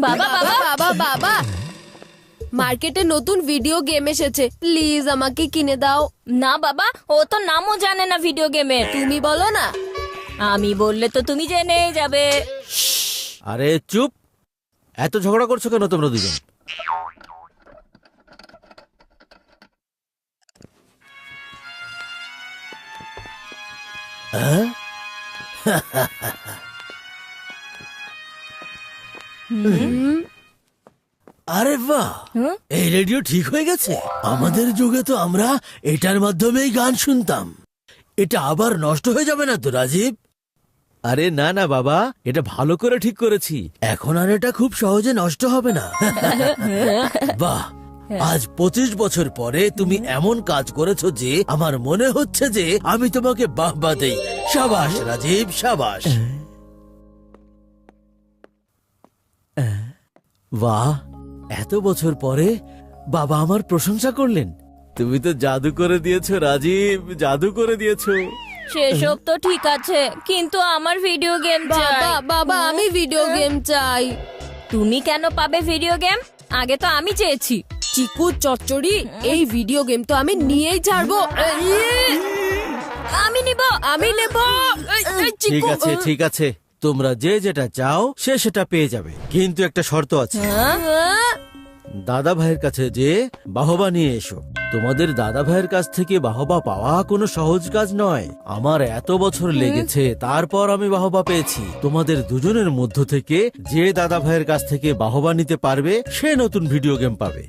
বাবা বাবা বাবা বাবা, মার্কেটে নতুন ভিডিও গেম এসেছে, প্লিজ আমাকে কিনে দাও। না বাবা, ও তো নামও জানে না ভিডিও গেমের। তুমি বলো না। আমি বললে তো তুমি জেনেই যাবে। আরে চুপ, এত ঝগড়া করছো কেন তোমরা দুজন? হ্যাঁ? আরে বাহ, হুম? এই রেডিও ঠিক হয়ে গেছে। আমাদের যুগে তো আমরা এটার মাধ্যমেই গান শুনতাম। এটা আবার নষ্ট হয়ে যাবে না তো রাজীব? আরে না না বাবা, এটা ভালো করে ঠিক করেছি। এখন আর এটা খুব সহজে নষ্ট হবে না। বাহ, আজ 25 বছর পরে তুমি এমন কাজ করেছো যে আমার মনে হচ্ছে যে আমি তোমাকে বাহবা দেই। সাবাস রাজীব, সাবাস। বাহ, এত বছর পরে বাবা আমার প্রশংসা করলেন। তুমি তো জাদু করে দিয়েছো রাজীব, জাদু করে দিয়েছো। সেসব তো ঠিক আছে, কিন্তু আমার ভিডিও গেম বাবা চাই। বাবা, আমি ভিডিও গেম চাই। তুমি কেন পাবে ভিডিও গেম? আগে তো আমি চেয়েছি। চিকু চচ্চড়ি, এই ভিডিও গেম তো আমি নিয়েই ছাড়বো। আমি নিব। আমি নেব। ঠিক আছে ঠিক আছে, তোমরা যে যেটা চাও সে সেটা পেয়ে যাবে, কিন্তু একটা শর্ত আছে। দাদা ভাইয়ের কাছে যে বাহবা নিয়ে এসো। তোমাদের দাদা ভাইয়ের কাছ থেকে বাহবা পাওয়া কোনো সহজ কাজ নয়। আমার এত বছর লেগেছে, তারপর আমি বাহবা পেয়েছি। তোমাদের দুজনের মধ্য থেকে যে দাদা ভাইয়ের কাছ থেকে বাহবা নিতে পারবে সে নতুন ভিডিও গেম পাবে।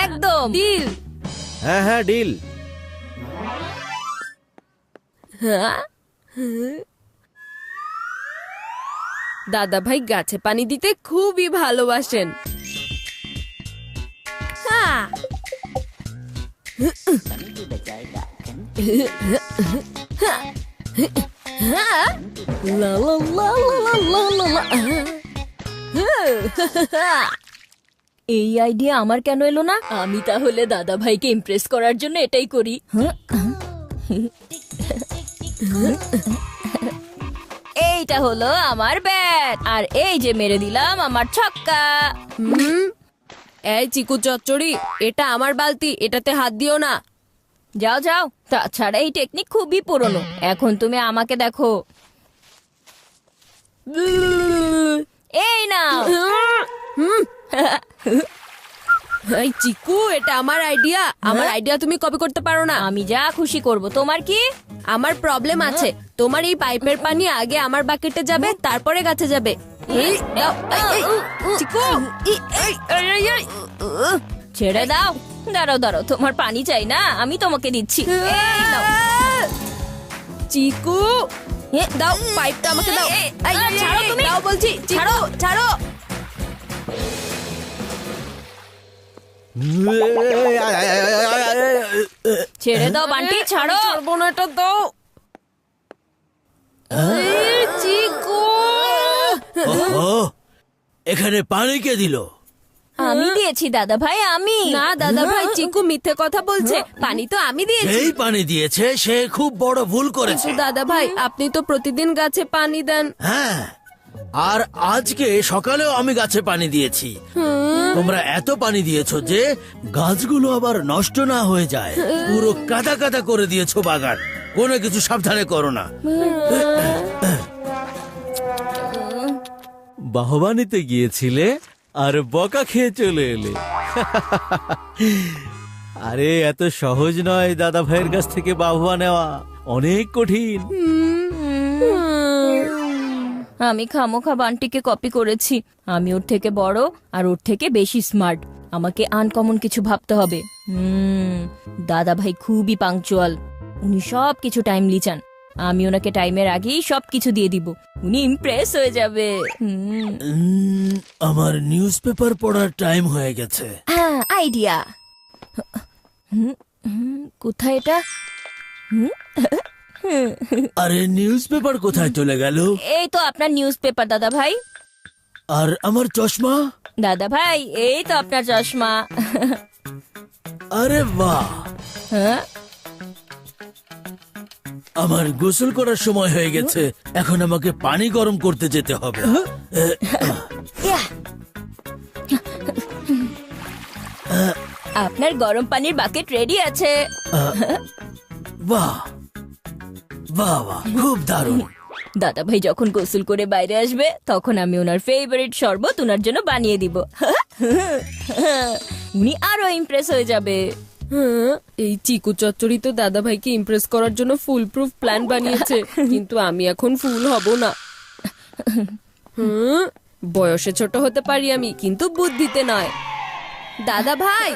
একদম ডিল। হ্যাঁ হ্যাঁ, ডিল। দাদা ভাই গাছে পানি দিতে খুবই ভালোবাসেন। হ্যাঁ। লা লা লা লা লা লা লা। এই আইডিয়া আমার কেন এলো না? আমি তাহলে দাদা ভাইকে ইমপ্রেস করার জন্য এটাই করি। এইটা হলো আমার ব্যাট, আর এই যে মেরে দিলাম আমার ছক্কা। এই চিকু চচ্চড়ি, এটা আমার বালতি, এটাতে হাত দিও না। যাও যাও, তাছাড়া এই টেকনিক খুবই পুরনো। এখন তুমি আমাকে দেখো। এই নাও। এই চিকু, এটা আমার আইডিয়া। আমার আইডিয়া তুমি কপি করতে পারো না। আমি যা খুশি করব, তোমার কি? আমার প্রবলেম আছে। তোমার এই পাইপের পানি আগে আমার বাকেটে যাবে, তারপরে গাছে যাবে। এই, দাও, এই, চিকু, ছেড়ে দাও। দাঁড়াও দাঁড়াও, তোমার পানি চাই না? আমি তোমাকে দিচ্ছি। এই নাও। চিকু, দাও পাইপটা আমাকে দাও। এই, ছাড়ো তুমি। দাও বলছি, ছাড়ো ছাড়ো। ছেড়ে দাও বান্টি, ছাড়ো। ছাড়বো না, এটা দাও। এই, চিকু, ও, এখানে পানি কে দিল? আমি দিয়েছি দাদা ভাই, আমি। না দাদা ভাই, চিকু মিথ্যে কথা বলছে। পানি তো আমি দিয়েছি। যেই পানি দিয়েছে সে খুব বড় ভুল করেছে। কিন্তু দাদা ভাই, আপনি তো প্রতিদিন গাছে পানি দেন। হ্যাঁ, আর আজকে সকালেও আমি গাছে পানি দিয়েছি। তোমরা এত পানি দিয়েছো যে গাছগুলো আবার নষ্ট না হয়ে যায়। পুরো কাদা কাদা করে দিয়েছো বাগান। কোনো কিছু সাবধানে করো না। বাহবা নিতে গিয়েছিলে আর বকা খেয়ে চলে এলে। আরে এত সহজ নয় দাদা ভাইয়ের কাছ থেকে বাহবা নেওয়া, অনেক কঠিন। আমি খামোখা বান্টিকে কপি করেছি। আমি ওর থেকে বড় আর ওর থেকে বেশি স্মার্ট। আমাকে আনকমন কিছু ভাবতে হবে। দাদা ভাই খুবই পাংচুয়াল। উনি সব কিছু টাইমলি চান। আমি ওনাকে টাইমের আগেই সবকিছু দিয়ে দিব। উনি ইমপ্রেস হয়ে যাবে। আমার নিউজ পেপার পড়ার টাইম হয়ে গেছে। আইডিয়া। কোথায় এটা? আরে নিউজ পেপার কোথায় চলে গেল? এই তো আপনার নিউজ পেপার দাদা ভাই। আর আমার চশমা? দাদা ভাই, এই তো আপনার চশমা। আরে বাহ, হ্যাঁ, আমার গোসল করার সময় হয়ে গেছে। এখন আমাকে পানি গরম করতে যেতে হবে। আপনার গরম পানির বাকেট রেডি আছে। বাহ বাহ বাহ, খুব দারুণ। দাদা ভাই যখন গোসল করে বাইরে আসবে তখন আমি ওনার ফেভারিট শরবত ওনার জন্য বানিয়ে দিব। উনি আরো ইমপ্রেস হয়ে যাবে। হ্যাঁ, এই চিকু চচ্চড়ি তো দাদা ভাইকে ইমপ্রেস করার জন্য ফুল প্রুফ প্ল্যান বানিয়েছে, কিন্তু আমি এখন ফুল হব না। বয়সে ছোট হতে পারি আমি, কিন্তু বুদ্ধিতে নয়। দাদা ভাই,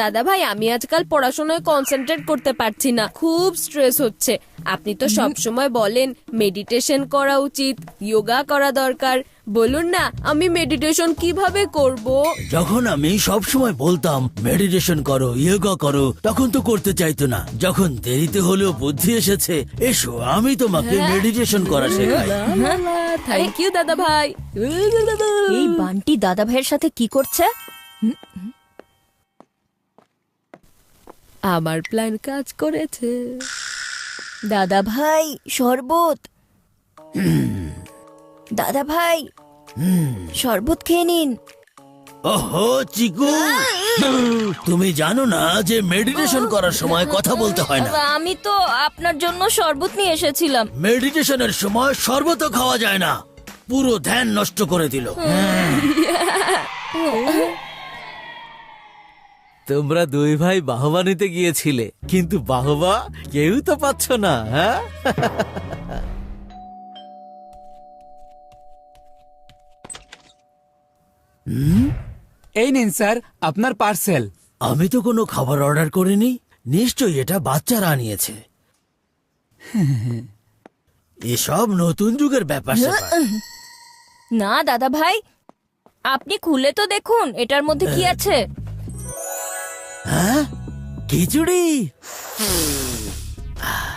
দাদা ভাই, আমি আজকাল পড়াশোনায় কনসেন্ট্রেট করতে পারছি না, খুব স্ট্রেস হচ্ছে। আপনি তো সব সময় বলেন মেডিটেশন করা উচিত, যোগা করা দরকার। বলুন না, আমি মেডিটেশন কিভাবে করব? যখন আমি সব সময় বলতাম মেডিটেশন করো, ইয়োগা করো, তখন তো করতে চাইতো না। যখন দেরিতে হলেও বুদ্ধি এসেছে, এসো আমি তোমাকে মেডিটেশন করা শেখাই। থ্যাংক ইউ দাদা ভাই। এই বান্টি দাদা ভাইয়ের সাথে কি করছে? আমার প্ল্যান কাজ করেছে। দাদা ভাই শরবত। দাদা ভাই শরবত খেয়ে নিন। ওহো চিকু, তুমি জানো না যে মেডিটেশন করার সময় কথা বলতে হয় না। আমি তো আপনার জন্য শরবত নিয়ে এসেছিলাম। মেডিটেশনের সময় শরবতও খাওয়া যায় না, পুরো ধ্যান নষ্ট করে দিল। তোমরা দুই ভাই বাহবা নিতে গিয়েছিলে, কিন্তু বাহবা কেউ তো পাচ্ছ না। হ্যাঁ, এই নিন স্যার আপনার পার্সেল। আমি তো কোনো খাবার অর্ডার করিনি, নিশ্চয়ই এটা বাচ্চারা আনিয়েছে। এসব নতুন যুগের ব্যাপার স্যাপার। না দাদা ভাই, আপনি খুলে তো দেখুন এটার মধ্যে কি আছে। হ্যাঁ, খিচুড়ি।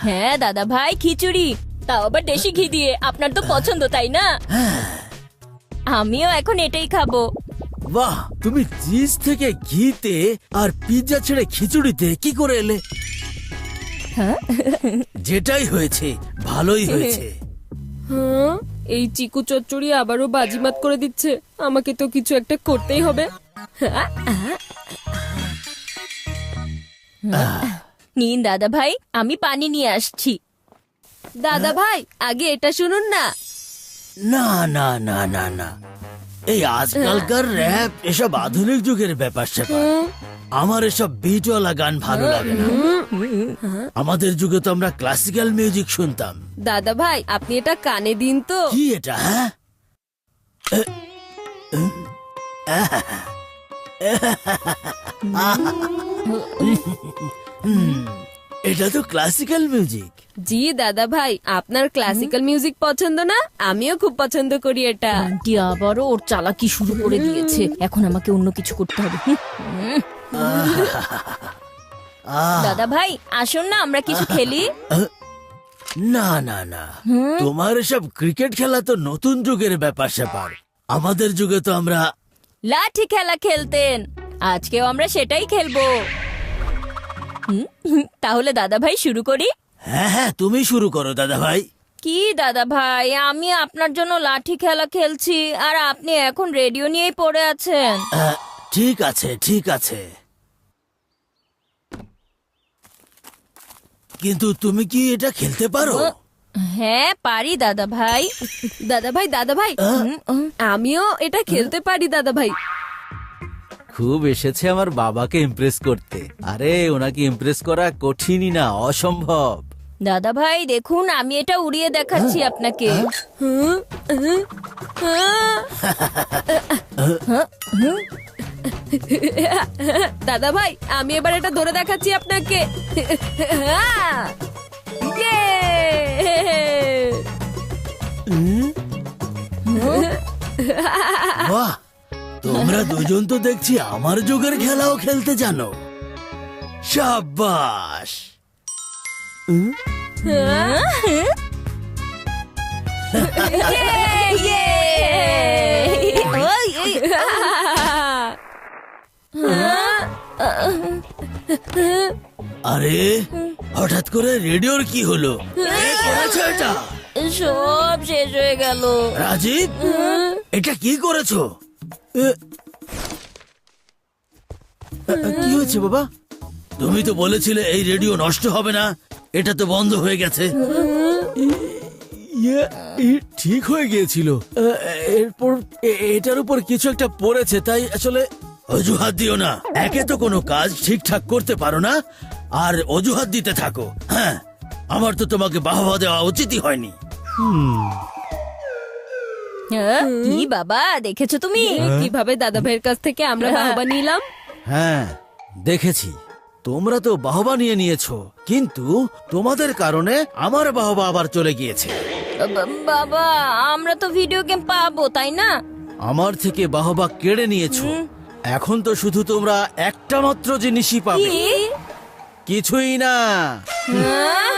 হ্যাঁ দাদা ভাই, খিচুড়ি, তাও আবার দেশি ঘি দিয়ে। আপনার তো পছন্দ, তাই না? আমিও এখন এটাই খাবো। বাহ, তুমি চিজ থেকে ঘিতে আর পিৎজা ছেড়ে খিচুড়িতে কি করে এলে? যেটাই হয়েছে ভালোই হয়েছে। হ্যাঁ, এই চিকু চচ্চড়ি আবারও বাজিমাত করে দিচ্ছে। আমাকে তো কিছু একটা করতেই হবে। নিন দাদা ভাই, আমি পানি নিয়ে আসছি। দাদা ভাই, আগে এটা শুনুন না। না না না না না, এই আজকালকার র‍্যাপ এসব আধুনিক যুগের ব্যাপার স্যাপার। আমার এসব বিটওয়ালা গান ভালো লাগে না। আমাদের যুগে তো আমরা ক্লাসিক্যাল মিউজিক শুনতাম। দাদা ভাই, আপনি এটা কানে দিন তো। কি এটা? হ্যাঁ, এটা তো ক্লাসিক্যাল মিউজিক। জি দাদা ভাই, আপনার ক্লাসিক্যাল মিউজিক পছন্দ না? আমিও খুব পছন্দ করি এটা। আন্টি আবারও ওর চালাকি শুরু করে দিয়েছে। এখন আমাকে অন্য কিছু করতে হবে। দাদা ভাই আসুন না, আমরা কিছু খেলি। না না না, তোমার এসব ক্রিকেট খেলা তো নতুন যুগের ব্যাপার স্যাপার। আমাদের যুগে তো আমরা লাঠি খেলা খেলতেন, আজকেও আমরা সেটাই খেলবো। তাহলে দাদা ভাই শুরু করি। হ্যাঁ হ্যাঁ, তুমি শুরু করো দাদা ভাই। কি দাদা ভাই, আমি আপনার জন্য লাঠি খেলা খেলছি আর আপনি এখন রেডিও নিয়েই পড়ে আছেন। ঠিক আছে ঠিক আছে, কিন্তু তুমি কি এটা খেলতে পারো? হ্যাঁ পারি দাদা ভাই। দাদা ভাই, দাদা ভাই, আমিও এটা খেলতে পারি দাদা ভাই। খুব এসেছে আমার বাবাকে ইমপ্রেস করতে। আরে ওনাকে ইমপ্রেস করা কঠিনই না, অসম্ভব। দাদা ভাই দেখুন, আমি এটা উড়িয়ে দেখাচ্ছি আপনাকে। দাদা ভাই, আমি এবার এটা ধরে দেখাচ্ছি আপনাকে। বাহ, তোমরা দুজন তো দেখছি আমার যুগের খেলাও খেলতে জানো। শাবাশ। আরে হঠাৎ করে রেডিওর কি হলো? কে করেছে এটা? সব শেষ হয়ে গেল। রাজীব, এটা কি করেছো? কি হয়েছে বাবা? তুমি তো বলেছিলে এই রেডিও নষ্ট হবে না, এটা তো বন্ধ হয়ে গেছে। ঠিক হয়ে গিয়েছিল, এরপর এটার উপর কিছু একটা পড়েছে, তাই আসলে অজুহাত দিও না। একে তো কোনো কাজ ঠিকঠাক করতে পারো না, আর অজুহাত দিতে থাকো। হ্যাঁ, আমার তো তোমাকে বাহবা দেওয়া উচিতই হয়নি। হ্যাঁ, কি বাবা দেখেছো তুমি? কিভাবে দাদা ভাইয়ের কাছ থেকে আমরা বাহবা নিলাম। হ্যাঁ, দেখেছি তোমরা তো বাহবা নিয়ে নিয়েছো, কিন্তু তোমাদের কারণে আমার বাহবা আবার চলে গিয়েছে। বাবা, আমরা তো ভিডিও গেম পাবো, তাই না? আমার থেকে বাহবা কেড়ে নিয়েছো। এখন তো শুধু তোমরা একটা মাত্র জিনিসই পাবে, কি? কিছুই না। হ্যাঁ?